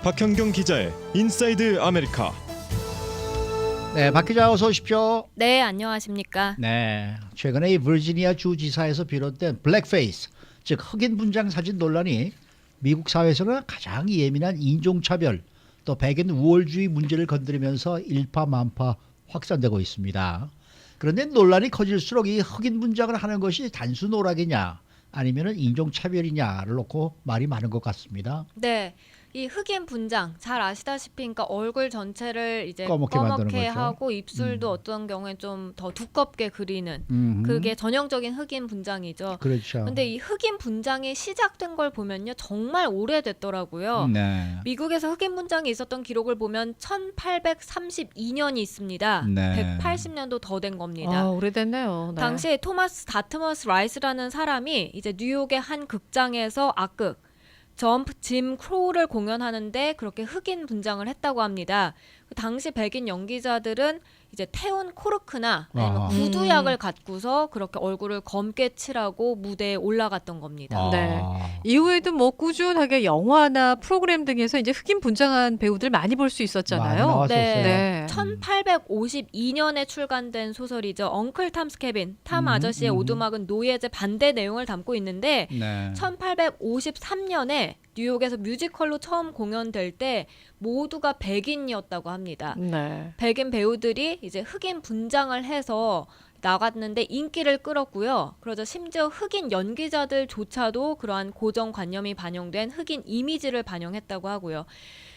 박현경 기자의 인사이드 아메리카. 네, 박 기자 어서 오십시오. 네, 안녕하십니까. 네, 최근에 이 버지니아 주지사에서 비롯된 블랙페이스, 즉 흑인 분장 사진 논란이 미국 사회에서는 가장 예민한 인종차별 또 백인 우월주의 문제를 건드리면서 일파만파 확산되고 있습니다. 그런데 논란이 커질수록 이 흑인 분장을 하는 것이 단순 오락이냐 아니면 인종차별이냐를 놓고 말이 많은 것 같습니다. 네, 이 흑인 분장 잘 아시다시피 그러니까 얼굴 전체를 이제 검게 만드는 검게 거죠. 하고 입술도 어떤 경우엔 좀 더 두껍게 그리는 그게 전형적인 흑인 분장이죠. 그렇죠. 근데 이 흑인 분장이 시작된 걸 보면요, 정말 오래됐더라고요. 네. 미국에서 흑인 분장이 있었던 기록을 보면 1832년이 있습니다. 네. 180년도 더 된 겁니다. 아, 오래됐네요. 네. 당시에 토마스 다트머스 라이스라는 사람이 이제 뉴욕의 한 극장에서 악극 점프 짐 크로우를 공연하는데 그렇게 흑인 분장을 했다고 합니다. 그 당시 백인 연기자들은 이제 태운 코르크나 아니면 아하. 구두약을 갖고서 그렇게 얼굴을 검게 칠하고 무대에 올라갔던 겁니다. 네. 이후에도 뭐 꾸준하게 영화나 프로그램 등에서 이제 흑인 분장한 배우들 많이 볼 수 많이 있었잖아요. 나왔었어요. 네. 1852년에 출간된 소설이죠. 엉클 탐스 케빈, 탐 아저씨의 오두막은 노예제 반대 내용을 담고 있는데 네. 1853년에 뉴욕에서 뮤지컬로 처음 공연될 때 모두가 백인이었다고 합니다. 네. 백인 배우들이 이제 흑인 분장을 해서 나갔는데 인기를 끌었고요. 그러자 심지어 흑인 연기자들조차도 그러한 고정관념이 반영된 흑인 이미지를 반영했다고 하고요.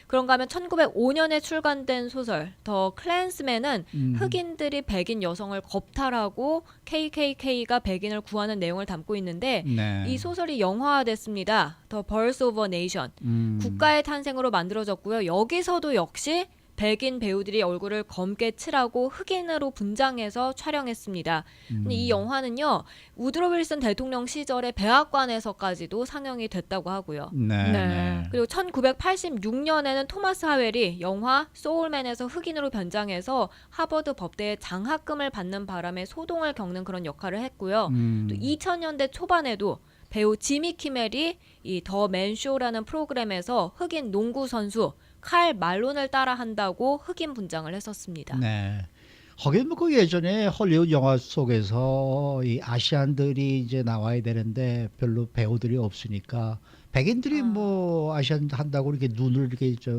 그런가 하면 1905년에 출간된 소설 더 클랜스맨은 흑인들이 백인 여성을 겁탈하고 KKK가 백인을 구하는 내용을 담고 있는데 네. 이 소설이 영화화됐습니다. 더 Birth of a Nation. 국가의 탄생으로 만들어졌고요. 여기서도 역시 백인 배우들이 얼굴을 검게 칠하고 흑인으로 분장해서 촬영했습니다. 근데 이 영화는요, 우드로 윌슨 대통령 시절에 백악관에서까지도 상영이 됐다고 하고요. 네. 네. 그리고 1986년에는 토마스 하웰이 영화 소울맨에서 흑인으로 변장해서 하버드 법대에 장학금을 받는 바람에 소동을 겪는 그런 역할을 했고요. 또 2000년대 초반에도 배우 지미 키멜이 이 더 맨쇼라는 프로그램에서 흑인 농구 선수 칼 말론을 따라한다고 흑인 분장을 했었습니다. 네. 하긴 뭐그 예전에 헐리우드 영화 속에서 이 아시안들이 이제 나와야 되는데 별로 배우들이 없으니까 백인들이 뭐 아시안 한다고 이렇게 눈을 이렇게 저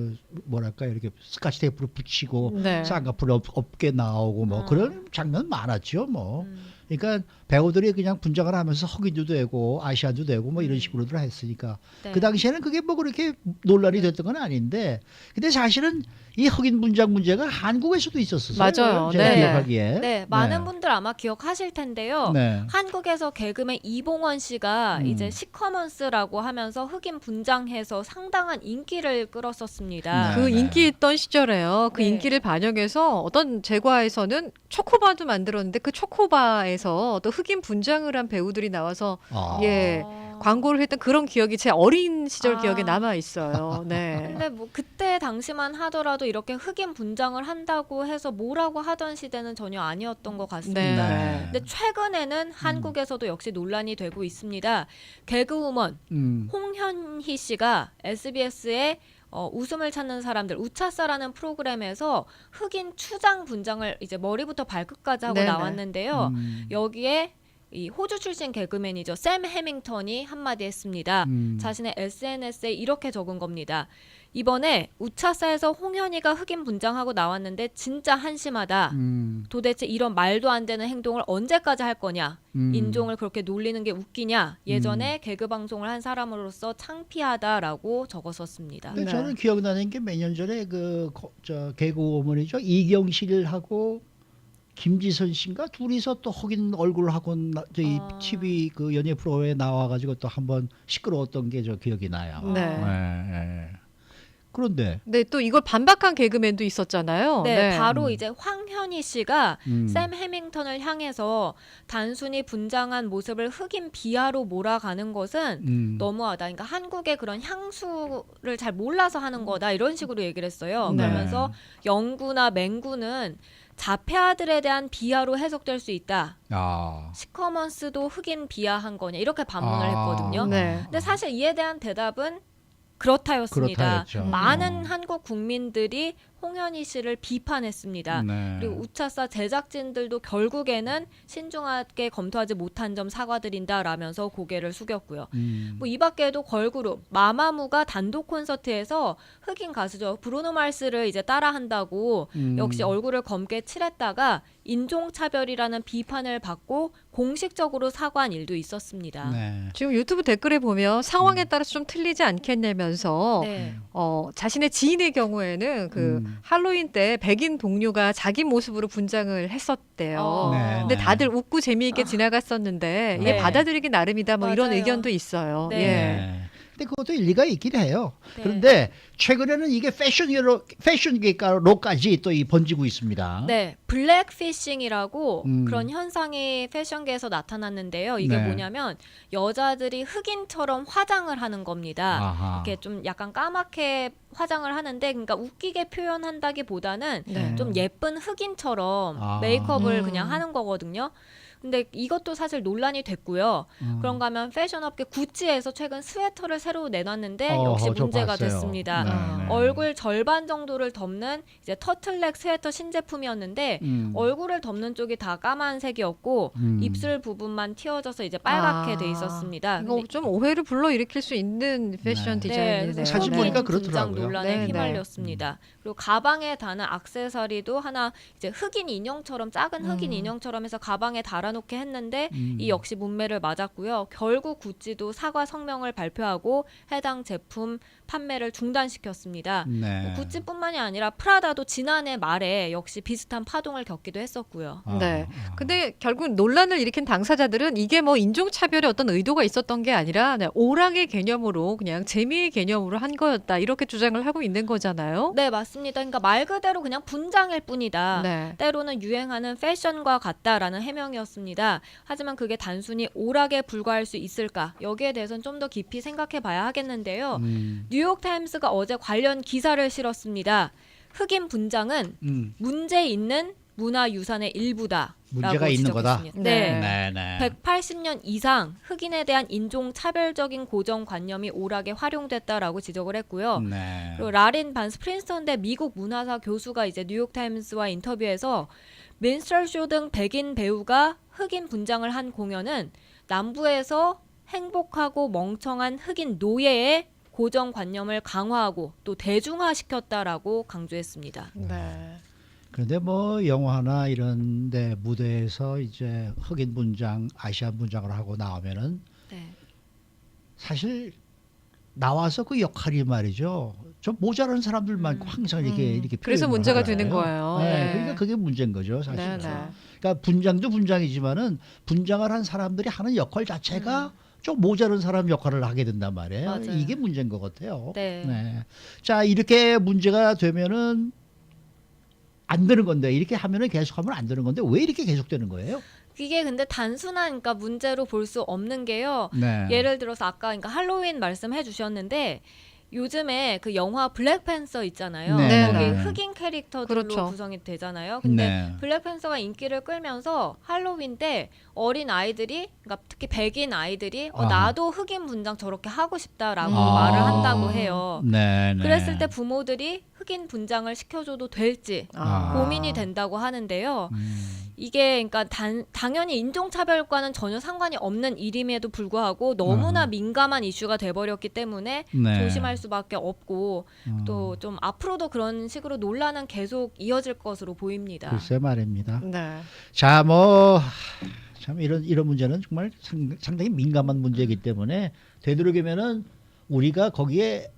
뭐랄까 이렇게 스카치 테이프로 붙이고 네. 쌍꺼풀 없게 나오고 뭐 그런 장면 많았죠 뭐. 그러니까 배우들이 그냥 분장을 하면서 흑인도 되고 아시안도 되고 뭐 이런 식으로들 했으니까 네. 그 당시에는 그게 뭐 그렇게 논란이 됐던 건 아닌데 근데 사실은 이 흑인 분장 문제가 한국에서도 있었어요. 맞아요. 제가 네. 기억하기에. 네, 많은 분들 아마 기억하실 텐데요. 네. 한국에서 개그맨 이봉원 씨가 이제 시커먼스라고 하면서 흑인 분장해서 상당한 인기를 끌었었습니다. 네. 그 인기 있던 시절에요. 그 네. 인기를 반영해서 어떤 제과에서는 초코바도 만들었는데 그 초코바에서 또 흑인 분장을 한 배우들이 나와서 아. 예. 광고를 했던 그런 기억이 제 어린 시절 아. 기억에 남아 있어요. 네. 근데 뭐 그때 당시만 하더라도 이렇게 흑인 분장을 한다고 해서 뭐라고 하던 시대는 전혀 아니었던 것 같습니다. 네. 근데 최근에는 한국에서도 역시 논란이 되고 있습니다. 개그우먼 홍현희 씨가 SBS에 웃음을 찾는 사람들 우차사라는 프로그램에서 흑인 추장 분장을 이제 머리부터 발끝까지 하고 네네. 나왔는데요. 여기에 이 호주 출신 개그맨이죠. 샘 해밍턴이 한마디 했습니다. 자신의 SNS에 이렇게 적은 겁니다. 이번에 우차사에서 홍현희가 흑인 분장하고 나왔는데 진짜 한심하다. 도대체 이런 말도 안 되는 행동을 언제까지 할 거냐. 인종을 그렇게 놀리는 게 웃기냐. 예전에 개그 방송을 한 사람으로서 창피하다라고 적었었습니다. 근데 네. 저는 기억나는 게 몇 년 전에 저 개그우먼이죠 이경실하고 김지선 씨인가 둘이서 또 흑인 얼굴하고 저희 TV 그 연예 프로에 나와가지고 또 한번 시끄러웠던 게 저 기억이 나요. 네. 네. 그런데 네, 또 이걸 반박한 개그맨도 있었잖아요. 네, 바로 이제 황현희 씨가 음. 샘 해밍턴을 향해서 단순히 분장한 모습을 흑인 비하로 몰아가는 것은 너무하다. 그러니까 한국의 그런 향수를 잘 몰라서 하는 거다. 이런 식으로 얘기를 했어요. 네. 그러면서 영구나 맹구는 자폐아들에 대한 비하로 해석될 수 있다. 아. 시커먼스도 흑인 비하한 거냐 이렇게 반문을 아. 했거든요. 네. 근데 사실 이에 대한 대답은 그렇다였습니다. 그렇다였죠. 많은 한국 국민들이 홍현희 씨를 비판했습니다. 네. 그리고 우차사 제작진들도 결국에는 신중하게 검토하지 못한 점 사과드린다라면서 고개를 숙였고요. 뭐 이 밖에도 걸그룹 마마무가 단독 콘서트에서 흑인 가수죠 브루노 마스를 이제 따라한다고 역시 얼굴을 검게 칠했다가 인종차별이라는 비판을 받고 공식적으로 사과한 일도 있었습니다. 네. 지금 유튜브 댓글에 보면 상황에 따라서 좀 틀리지 않겠냐면서 네. 자신의 지인의 경우에는 그 할로윈 때 백인 동료가 자기 모습으로 분장을 했었대요. 네, 근데 네. 다들 웃고 재미있게 지나갔었는데 이게 네. 받아들이기 나름이다 뭐 이런 맞아요. 의견도 있어요. 네. 예. 네. 근데 그것도 일리가 있긴 해요. 네. 그런데 최근에는 이게 패션계로까지 또 이 번지고 있습니다. 네, 블랙피싱이라고 음. 그런 현상이 패션계에서 나타났는데요. 이게 네. 뭐냐면 여자들이 흑인처럼 화장을 하는 겁니다. 아하. 이렇게 좀 약간 까맣게 화장을 하는데, 그러니까 웃기게 표현한다기보다는 네. 좀 예쁜 흑인처럼 아. 메이크업을 그냥 하는 거거든요. 근데 이것도 사실 논란이 됐고요. 음. 그런가 하면 패션업계 구찌에서 최근 스웨터를 새로 내놨는데 어허, 역시 저 문제가 봤어요. 됐습니다. 네, 네. 얼굴 절반 정도를 덮는 이제 터틀넥 스웨터 신제품이었는데 얼굴을 덮는 쪽이 다 까만색이었고 입술 부분만 튀어져서 이제 빨갛게 돼 있었습니다. 이거 근데 좀 오해를 불러일으킬 수 있는 패션 네. 디자인이네요. 사진 네. 보니까 분장 그렇더라고요. 논란에 네, 휘말렸습니다. 그리고 가방에 다는 액세서리도 하나 이제 흑인 인형처럼 작은 흑인 인형처럼 해서 가방에 달아놓게 했는데 이 역시 문매를 맞았고요. 결국 구찌도 사과 성명을 발표하고 해당 제품 판매를 중단시켰습니다. 네. 구찌뿐만이 아니라 프라다도 지난해 말에 역시 비슷한 파동을 겪기도 했었고요. 네. 근데 결국 논란을 일으킨 당사자들은 이게 뭐 인종차별의 어떤 의도가 있었던 게 아니라 네, 오락의 개념으로 그냥 재미의 개념으로 한 거였다. 이렇게 주장을 하고 있는 거잖아요. 네, 맞습니다. 그러니까 말 그대로 그냥 분장일 뿐이다. 네. 때로는 유행하는 패션과 같다라는 해명이었습니다. 하지만 그게 단순히 오락에 불과할 수 있을까? 여기에 대해서는 좀 더 깊이 생각해 봐야 하겠는데요. 뉴욕타임스가 어제 관련 기사를 실었습니다. 흑인 분장은 문제 있는 문화유산의 일부다. 문제가 있는 거다. 네. 네, 네. 180년 이상 흑인에 대한 인종차별적인 고정관념이 오락에 활용됐다라고 지적을 했고요. 네. 그리고 라린 반스 프린스턴대 미국 문화사 교수가 이제 뉴욕타임스와 인터뷰에서 민스터럴 쇼 등 백인 배우가 흑인 분장을 한 공연은 남부에서 행복하고 멍청한 흑인 노예의 고정관념을 강화하고 또 대중화시켰다라고 강조했습니다. 네. 그런데 뭐 영화나 이런 데 무대에서 이제 흑인 분장, 아시안 분장을 하고 나오면은 네. 사실 나와서 그 역할이 말이죠. 좀 모자란 사람들 많고 항상 이렇게 그래서 표현을 문제가 하잖아요. 되는 거예요. 네. 네. 그러니까 그게 문제인 거죠, 사실. 네, 네. 그러니까 분장도 분장이지만은 분장을 한 사람들이 하는 역할 자체가 좀 모자란 사람 역할을 하게 된단 말이에요. 맞아요. 이게 문제인 것 같아요. 네. 자, 이렇게 문제가 되면은 안 되는 건데 이렇게 하면은 계속하면 안 되는 건데 왜 이렇게 계속되는 거예요? 이게 근데 단순한 그러니까 문제로 볼 수 없는 게요. 네. 예를 들어서 아까 그러니까 할로윈 말씀해 주셨는데 요즘에 그 영화 블랙팬서 있잖아요. 네. 거기 네. 흑인 캐릭터들로 그렇죠. 구성이 되잖아요. 근데 네. 블랙팬서가 인기를 끌면서 할로윈 때 어린 아이들이 그러니까 특히 백인 아이들이 아하. 나도 흑인 분장 저렇게 하고 싶다라고 아. 말을 한다고 해요. 네, 네. 그랬을 때 부모들이 흑인 분장을 시켜줘도 될지 아. 고민이 된다고 하는데요. 이게 그러니까 당연히 인종차별과는 전혀 상관이 없는 일임에도 불구하고 너무나 민감한 이슈가 돼버렸기 때문에 네. 조심할 수밖에 없고 또 좀 앞으로도 그런 식으로 논란은 계속 이어질 것으로 보입니다. 글쎄 말입니다. 네. 자, 뭐 참 이런 문제는 정말 상당히 민감한 문제이기 때문에 되도록이면은 우리가 거기에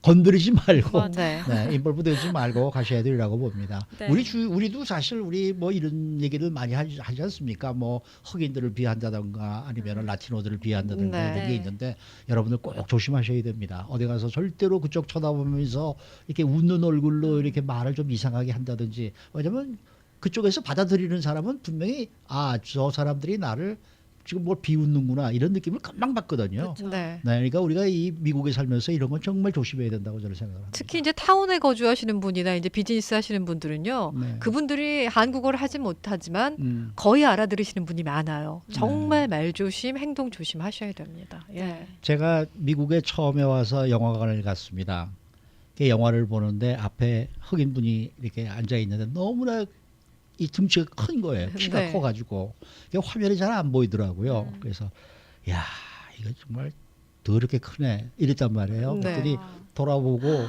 건드리지 말고 맞아요. 네. 네, 인볼브 되지 말고 가셔야 되리라고 봅니다. 네. 우리도 사실 우리 뭐 이런 얘기를 많이 하지 않습니까? 뭐 흑인들을 비한다던가 아니면 라티노들을 비한다던가 네. 이런 게 있는데 여러분들 꼭 조심하셔야 됩니다. 어디 가서 절대로 그쪽 쳐다보면서 이렇게 웃는 얼굴로 이렇게 말을 좀 이상하게 한다든지 왜냐면 그쪽에서 받아들이는 사람은 분명히 저 사람들이 나를 지금 뭘 비웃는구나 이런 느낌을 금방 받거든요. 그렇죠. 네. 네, 그러니까 우리가 이 미국에 살면서 이런 건 정말 조심해야 된다고 저는 생각합니다. 특히 이제 타운에 거주하시는 분이나 이제 비즈니스 하시는 분들은요. 네. 그분들이 한국어를 하지 못하지만 음. 거의 알아들으시는 분이 많아요. 정말 말조심, 행동 조심하셔야 됩니다. 예. 제가 미국에 처음에 와서 영화관을 갔습니다. 그 영화를 보는데 앞에 흑인 분이 이렇게 앉아 있는데 너무나 이 등치가 큰 거예요. 키가 네. 커가지고 화면이 잘 안 보이더라고요. 그래서 야 이거 정말 더럽게 크네 이랬단 말이에요. 네. 그랬더니 돌아보고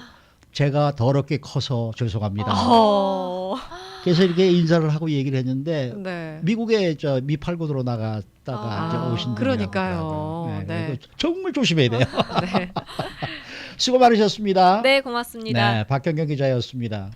제가 더럽게 커서 죄송합니다. 어. 그래서 이렇게 인사를 하고 얘기를 했는데 네. 미국에 저 미팔고도로 나갔다가 아, 이제 오신 분이라고 그러니까요. 하더라고요. 네. 그래서 정말 조심해야 돼요. 네. 수고 많으셨습니다. 네, 고맙습니다. 네, 박경경 기자였습니다.